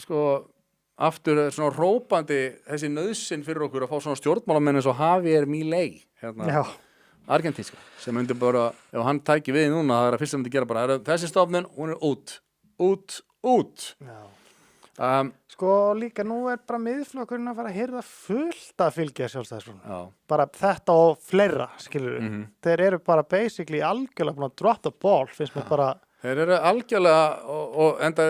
sko aftur svona rópandi þessi nauðsyn fyrir okkur að fá svona stjórnmálamenn eins og Javier Milei hérna, argentínska, sem myndi bara ef hann tæki við núna, það að fyrst sem myndi gera bara þessi stofnun, hún út sko líka nú bara miðflokkurinn að fara að hyrða fullt að fylgja sjálfstæðisflokknum bara þetta og fleira, skilur þeir eru bara basically algjörlega búin að drop the ball, finnst mér bara þeir eru algjörlega og enda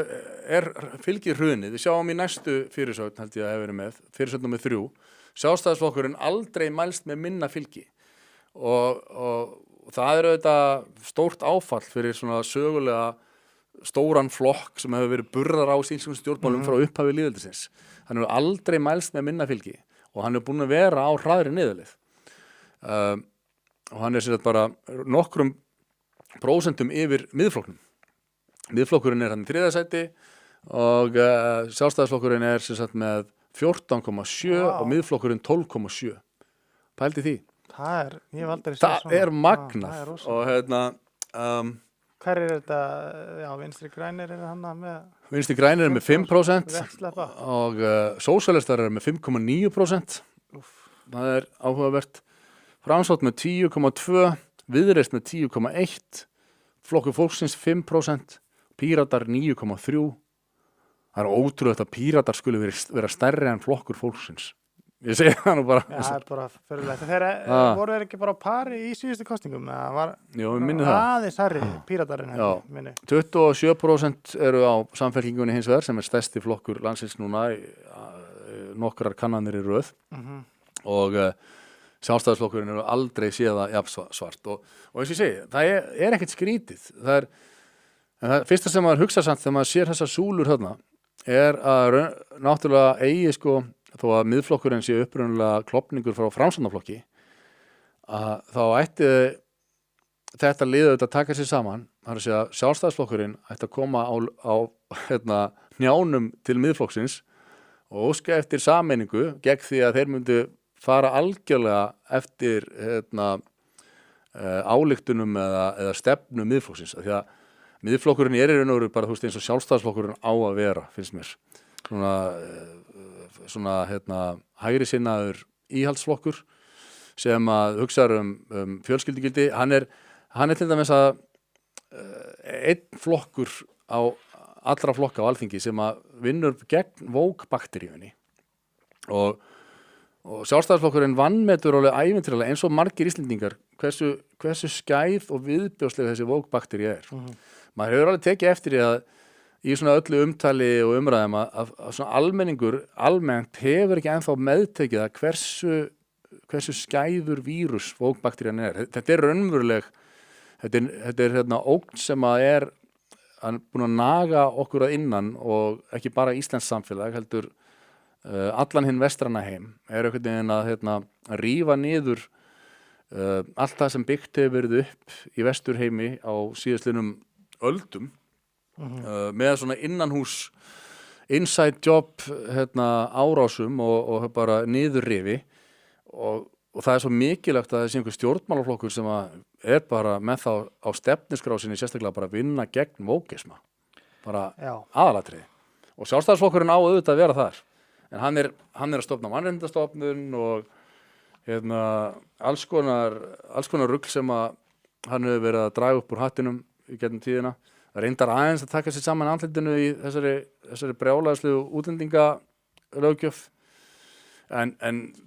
fylgir hrunið, við sjáum í næstu fyrirsögn held ég að hefur verið með, fyrirsögn nummer 3 sjálfstæðisflokkurinn aldrei mælst með minna fylgi og það er auðvitað stórt áfall fyrir svona sögulega stóran flokk sem hefur verið burðar á íslenskum stjórnmálum frá upphafi lýðveldisins. Hann hefur aldrei mælst með minna fylgi og hann er búinn að vera á hraðri niðurleið. Og hann er sér bara nokkrum prósentum yfir miðflokknum. Miðflokkurinn er hann í 3. sæti og sjálfstæðisflokkurinn er sér sagt með 14,7 og miðflokkurinn 12,7. Pældi því. Ég hef aldrei séð svona. Það er magnað og hérna hver er þetta, Vinstri grænir er hann með Vinstri grænir er með 5% og sósíalistar er með 5,9%. Það er áhugavert. Framsókn með 10,2, Viðreisn með 10,1, Flokkur fólksins 5%, Píratar 9,3. Það er ótrúlegt að Píratar skuli vera stærri en Flokkur fólksins. Ég segi það nú bara. Já, það er bara fyrirlegt. Voru þeir ekki bara á pari í síðustu kostingum? Jú, við minnum það. Aðeins herri, Píratarinn minni. 27% eru á Samfylkingunni hins vegar sem er stærsti flokkur landsins núna nokkrar kannanir í röð og sjálfstæðisflokkurinn eru aldrei séða jafnsvart og eins og ég segi, það er ekkert skrítið. Það fyrsta sem maður hugsa samt þegar maður sér þessar súlur þarna er að náttúrulega eigi sko þó að miðflokkurinn sé upprunalega klofningur frá Framsóknarflokki þá ætti þetta lið auðvitað að taka sér saman það er að segja sjálfstæðisflokkurinn ætti að koma á hnjánum til miðflokksins og óska eftir sameiningu gegn því að þeir myndu fara algjörlega eftir ályktunum eða stefnu miðflokksins af því að miðflokkurinn er í raun og veru bara eins og sjálfstæðisflokkurinn á að vera finnst mér svona hægri sinnaður íhaldsflokkur sem að hugsa fjölskyldugildi hann er til dæmis að einn flokkur á allra flokka á Alþingi sem að vinnur gegn vókbakteríunni og sjálfstæðisflokkurinn vannmetur alveg ævintýralega eins og margir Íslendingar hversu skæð og viðbjóðsleg þessi vókbakterí er maður hefur alveg tekið eftir því að í svona öllu umtali og umræðum að svona almenningur almennt hefur ekki ennþá meðtekið að hversu skæður vírus vókbakterían er. Þetta er raunveruleg þetta er ógn sem að er búin að naga okkur að innan og ekki bara Íslands samfélag heldur allan hinn vestræna heim er einhvern veginn að rífa niður allt það sem byggt hefur verið upp í vesturheimi á síðastliðnum öldum með svona innanhús inside job árásum og bara niðurrifi og það er svo mikilvægt að þessi einhver stjórnmálaflokkur sem er bara með þá á stefnuskrásinni sérstaklega bara að vinna gegn vókisma bara aðalatriði og sjálfstæðisflokkurinn á auðvitað að vera þar en hann er að stofna mannréttindastofnun og alls konar rugl sem að hann hefur verið að draga upp úr hattinum í gegnum tíðina það reyndar aðeins að taka sér saman andlitinu í þessari brjálæðislegu útlendingalöggjöf en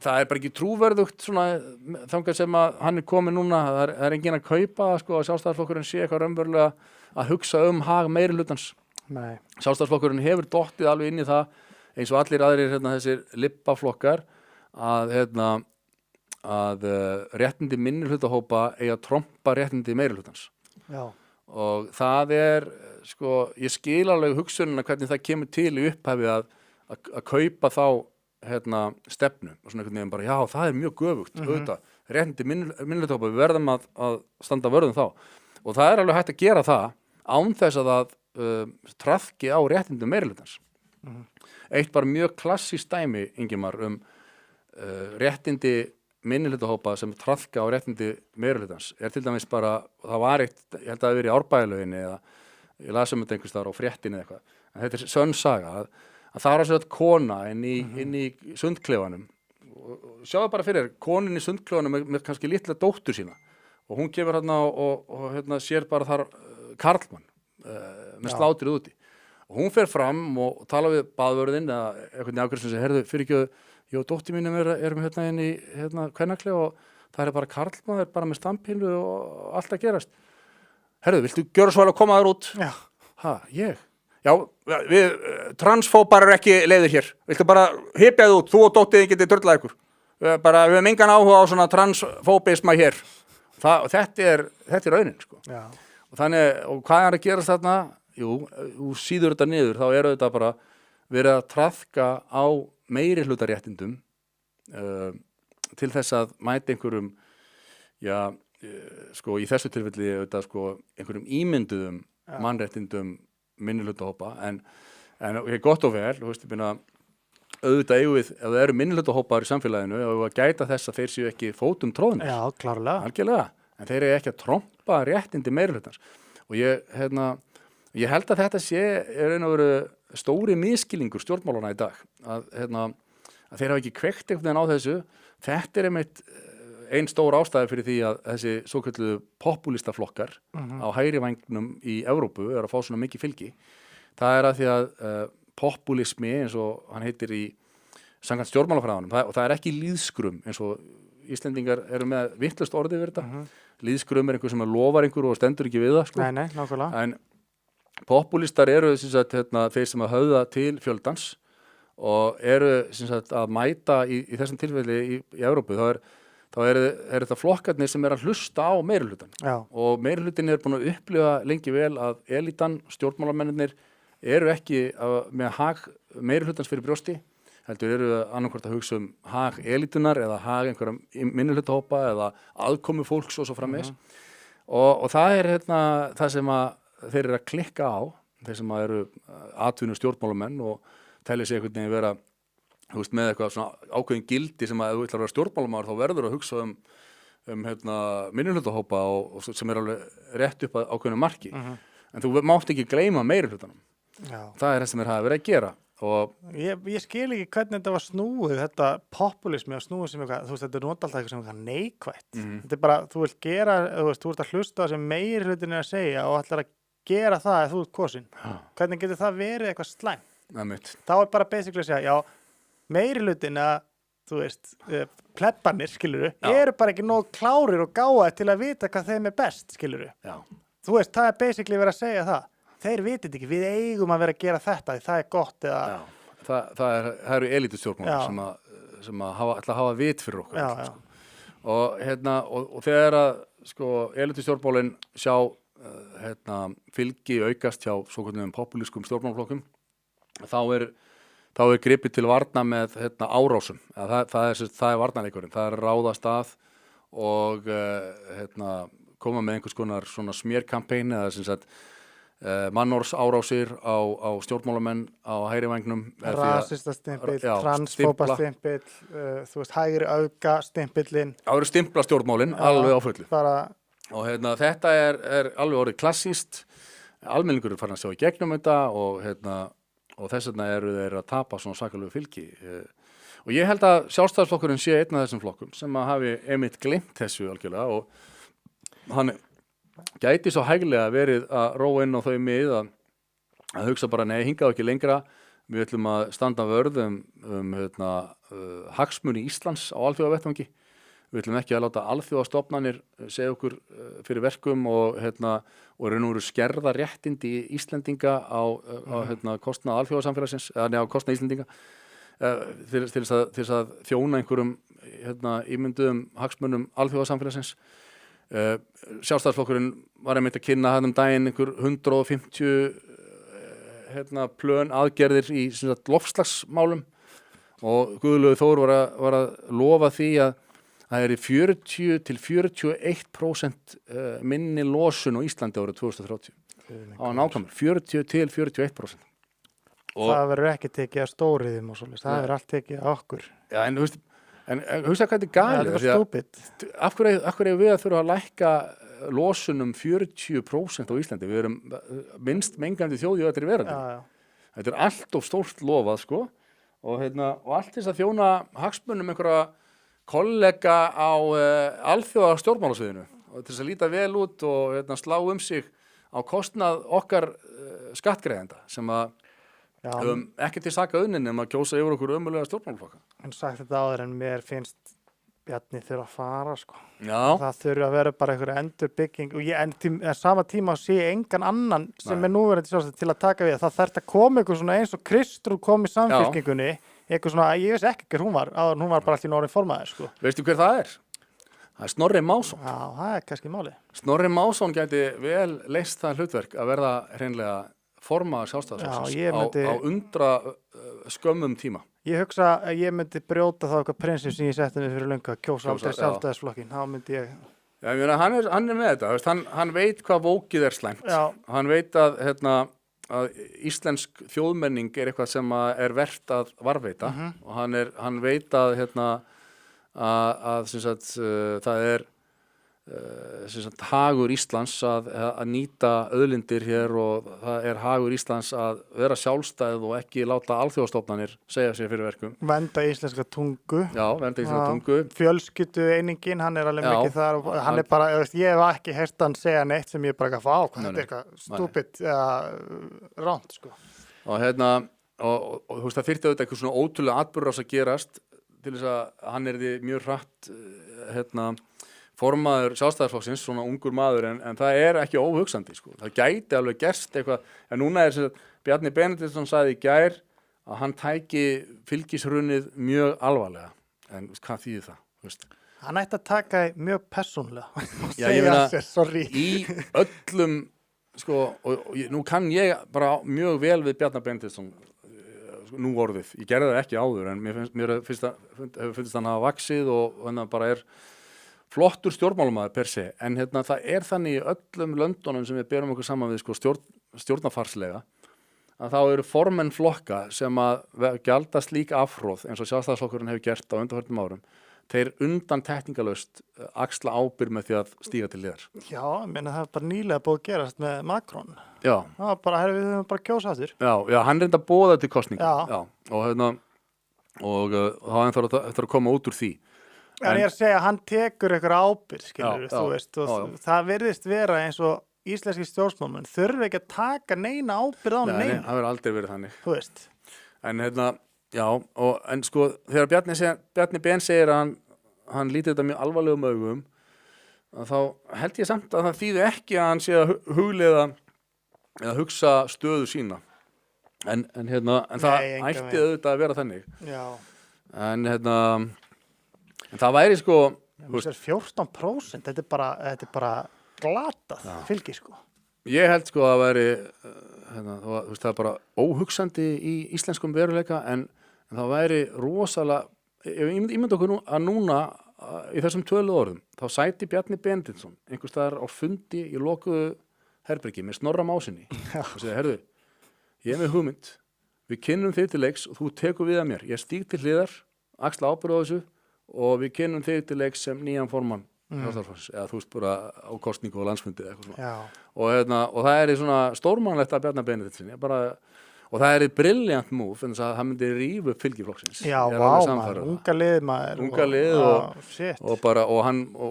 það er bara ekki trúverðugt svona þangað sem að hann er komið núna það er enginn að kaupa sko að sjálfstæðisflokkurinn sé eitthvað raunverulega að hugsa hag meirihlutans sjálfstæðisflokkurinn hefur dottið alveg inn í það eins og allir aðrir þessir lippaflokkar að réttindi minnihlutahópa eiga að trompa réttindi meirihlutans og það er sko, ég skil alveg hugsunina hvernig það kemur til í upphafi að kaupa þá stefnu og svona einhvern veginn bara, já, það er mjög göfugt auðvitað, réttindi minnihlutahópa við verðum að standa vörðum þá og það er alveg hægt að gera það án þess að það traðki á réttindi meirihlutans eitt bara mjög klassískt dæmi Ingimar réttindi minnihlutahópa sem traðka á réttindi meirihlutans er til dæmis bara, það var eitt, ég held að það hafi verið í Árbæjarlauginni eða ég las þetta einhvers staðar á fréttinni eða eitthvað, en þetta sönn saga að það sér kona inn í sundklefanum og sjáðu bara fyrir konin í sundklefanum með kannski litla dóttur sína og hún kemur hérna og hérna sér bara þar karlmann með slátrið úti og hún fer fram og tala við baðvörðinn eða eitthvað njákvæmst sem segir, herðu, fyrir ekki ég og dóttir mínum erum hérna inn í kvennaklefa og það bara karlmaður bara með stampinnu og allt að gerast. Herðu, viltu gjöra svo vel að koma þér út? Já. Ég? Já, við transfóbar eru ekki leiðir hér. Viltu bara hypja þið út, þú og dóttiðin getið drullað ykkur. Við höfum engan áhuga á svona transfóbisma hér. Þetta er raunin, sko. Já. Og þannig, og hvað er að gerast þarna? Jú, þú síður þetta niður, þá eru þetta bara verið að traðka á meiri hlutaréttindum til þess að mæta einhverjum, sko í þessu tilfelli auðvitað sko einhverjum ímynduðum mannréttindum minnihlutahópa en gott og vel, þú veist, ég meina auðvitað eigum við, ef það eru minnihlutahópar í samfélaginu og að gæta þess að þeir séu ekki fótum tróðnir. Já, klárlega. Algjörlega, en þeir eru ekki að trompa réttindi meirihlutans og ég held að þetta sé raun og veru stóri misskilningur stjórnmálana í dag að þeir hafa ekki kveikt einhvern veginn á þessu. Þetta einmitt ein stór ástæði fyrir því að þessi svokölluðu popúlistaflokkar á hægri vængnum í Evrópu að fá svona mikið fylgi. Það að því að popúlismi eins og hann heitir í samkvæmt stjórnmálafræðunum og það ekki lýðskrum eins og Íslendingar eru með vitlaust orðið við þetta. Lýðskrum einhver sem lofar einhver og stendur ekki við það. Sko. Nei, nákvæmlega. En popúlistar eru þeir sem að höfða til fjöldans og eru að mæta í þessum tilfelli í Evrópu. Þá eru þetta flokkarnir sem að hlusta á meirihlutan. Og meirihlutin búin að upplifa lengi vel að elítan, stjórnmálamennir eru ekki með hag meirihlutans fyrir brjósti, heldur eru annarkvort að hugsa hag elítunar eða hag einhverja minnihlutahópa eða aðkomu fólks og svo framvegis. Og það það sem að þeir eru að klikka á, þeir sem að eru atvinnu stjórnmálamenn og telja sig einhvern veginn vera með eitthvað svona ákveðin gildi sem að ef þú ætlar að vera stjórnmálamaður þá verður að hugsa minnihlutahópa og sem alveg rétt upp að ákveðinu marki. En þú mátt ekki gleyma meirihlutanum. Það það sem hafa verið að gera. Og ég skil ekki hvernig þetta var snúið, þetta populismi að snúið sem eitthvað, þú veist, þetta nota alltaf eitthvað sem eitthvað neikvætt. Þetta bara, þú vilt gera, þú ert að hlusta sem meirihlutin að segja og ætlar að gera það ef þú ert kosin. Hvernig getur það verið eitthvað slæmt? Þá bara basically að segja, já, meirihlutin að, þú veist, plebbarnir, skilurðu, eru bara ekki nóg klárir og gáðir til að vita hvað þeim best, skilurðu. Þú veist, það basically verið að segja það. Þeir vitið ekki, við eigum að vera að gera þetta, því það gott eða... Já, það eru elítustjórnmálar sem ætla að hafa vit fyrir okkur. Og þegar að, sko, elítustjórnmálin sjá fylgi aukast hjá svokölluðum popúlískum stjórnmálaflokkum, þá er gripið til varna með árásum. Það er varnarleikurinn, það er ráðast að og koma með einhvers konar svona smérkampæn eða sem sagt mannorðsárásir á stjórnmálamenn á hægri vængnum. Rasistastimpill, transfóbastimpill, þú veist, hægri auka stimpillinn. Það eru stimpla stjórnmálin alveg á fullu. Og þetta er alveg orðið klassíst. Almenningur farin að sjá í gegnum þetta og þess vegna eru þeir að tapa svona sakalegu fylgi. Og ég held að Sjálfstæðisflokkurinn sé einn af þessum flokkum sem að hafi einmitt gleymt þessu algjörlega og hann gæti svo hæglega verið að róa inn á þau mið að hugsa bara nei, hingað ekki lengra, við ætlum að standa vörð hagsmuni Íslands á alþjóðavettvangi, við ætlum ekki að láta alþjóðastofnanir segja okkur fyrir verkum og raun og veru skerða réttindi Íslendinga á kostnað alþjóðasamfélagsins, eða á kostnað Íslendinga til þess að þjóna einhverjum ímynduðum hagsmunum alþjóðasamfélagsins. Sjálfstæðisflokkurinn var einmitt að kynna hann daginn einhver 150 plön aðgerðir í loftslagsmálum og Guðlaugur Þór var að lofa því að það er 40-41% minni losun á Íslandi árið 2030. Það var nákvæmur, 40-41%. Það verður ekki tekið að stóriðum og svolítið, það verður allt tekið að okkur. Já, en hugsa hvað þetta er galið. Það er stúpid. Af hverju við að þurfa að lækka losun 40% á Íslandi? Við erum minnst mengandi þjóð í öllri veröldinni. þetta er allt of stórt lofað sko og allt þess að þjóna hagsmunum einhverja kollega á alþjóða stjórnmálasviðinu og til þess að líta vel út og slá sig á kostnað okkar skattgreiðenda sem að höfum ekki til saka unnin nema að kjósa yfir okkur ömurlega stjórnmálaflokka. En sagt þetta áður en mér finnst Bjarni þurfa að fara sko. Já. Það þurfa að vera bara einhver endurbygging og en sama tíma sé engan annan sem núverandi sjálfstætt til að taka við. Það þarf að koma einhver svona eins og Kristrún kom í Samfylkingunni, einhver svona, ég veist ekki hver hún var bara allt í orðin formaður sko. Veistu hver það er? Það er Snorri Másson. Já, það er kannski máli. Snorri Másson gæti vel leyst það hlutverk að verða hreinlega formaður Sjálfstæðisflokksins á undra skömmum tíma. Ég hugsa að ég myndi brjóta þá eitthvað prinsip sem ég setti mig fyrir löngu að kjósa aldrei Sjálfstæðisflokkin. Þá myndi ég... Já, ég meina, hann er með þetta. Veist, hann veit hvað vókið er slæmt. Já. Hann veit að, að íslensk þjóðmenning er eitthvað sem er vert að varðveita og hann veit að, sem sagt, það er sem sagt, hagur Íslands að nýta auðlindir hér og það er hagur Íslands að vera sjálfstæð og ekki láta alþjóðastofnanir segja sér fyrir verkum. Vernda íslenska tungu. Já, vernda íslenska tungu. Fjölskyldu einingin, hann er alveg mikið þar og hann er bara, ég hef ekki heyrt hann segja neitt sem ég bara gaf á, þetta er eitthvað stúpid eða ránt, sko. Og og þú veist, það þyrfti auðvitað eitthvað svona ótrúlega atburðarás að gerast til þess að hann er því mjög hratt, formaður Sjálfstæðisflokksins, svona ungur maður, en það er ekki óhugsandi, sko. Það gæti alveg gerst eitthvað, en núna er Bjarni Benediktsson sagði í gær að hann tæki fylgishrunið mjög alvarlega, en hvað þýðir það? Veist? Hann ætti að taka mjög persónlega. Já, ég meina, í öllum, sko, og nú kann ég bara mjög vel við Bjarni Benediktsson, nú orðið. Ég gerði það ekki áður, en mér finnst hann hafa vaxið og hann bara er flottur stjórnmálamaður per se, en það er þannig í öllum löndunum sem við berum okkur saman við sko, stjórnarfarslega að þá eru formenn flokka sem að gjalda slík afhróð eins og Sjálfstæðisflokkurinn hefur gert á undanförnum árum, þeir undan teknikalaust axla ábyrgð með því að stíga til hliðar. Já, ég meina það er bara nýlega búið að gerast með Macron. Já. Það var bara, við höfum bara kjósa aftur. Já, hann reynda að boða til kosninga. Já. Og þá eftir að koma út úr því. En ég er að segja að hann tekur eitthvað ábyrgð, skilur, þú veist, og það virðist vera eins og íslenski stjórnmálamenn þurfi ekki að taka neina ábyrgð á neina. Nei, það verður aldrei verið þannig. Þú veist. En en sko, þegar Bjarni Ben segir að hann lítið þetta mjög alvarlegum augum, þá held ég samt að það þýði ekki að hann sé að hugleiða eða hugsa stöðu sína. En það ætti auðvitað að vera þannig. Já. En það væri sko... Það er 14%, þetta er bara glatað fylgi sko. Ég held sko að það væri, það er bara óhugsandi í íslenskum veruleika en það væri rosalega, ég myndi okkur að núna í þessum tölu orðum, þá sæti Bjarni Benediktsson einhvers staðar á fundi í lokuðu herbergi með Snorra Másinni og segja, herðu, ég er með hugmynd, við kynnum þig til leiks og þú tekur við að mér, ég stíg til hliðar, axla ábyrgð á þessu og við kynnum þig til leiks sem nýjan formann eða þú veist bara á kosningu og landsfundi eða eitthvað svona og það er í svona stórmannlegt að Bjarni Benediktsson og það er í brilliant move en þess að það myndi rífa upp fylgi-flokksins. Já, maður, unga lið maður. Unga lið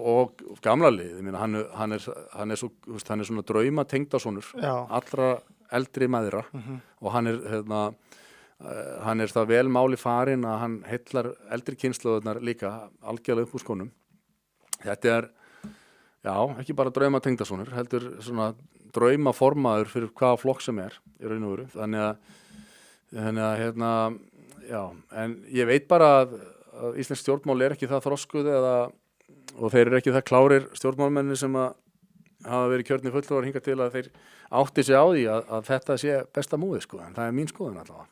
og gamla lið. Ég meina, hann er svona drauma tengdasonur allra eldri mæðra og hann er það vel máli farinn að hann heillar eldri kynslóðurnar líka algjörlega upp úr skónum. Þetta er, ekki bara drauma tengdasonur, heldur svona drauma formaður fyrir hvaða flokk sem er í raun og veru. Þannig að en ég veit bara að íslensk stjórnmál er ekki það þroskuð og þeir eru ekki það klárir stjórnmálmenni sem að hafa verið kjörnir fulltrúar hingað til að þeir átti sig á því að þetta sé besta múið sko, en það er mín skoðun allavega.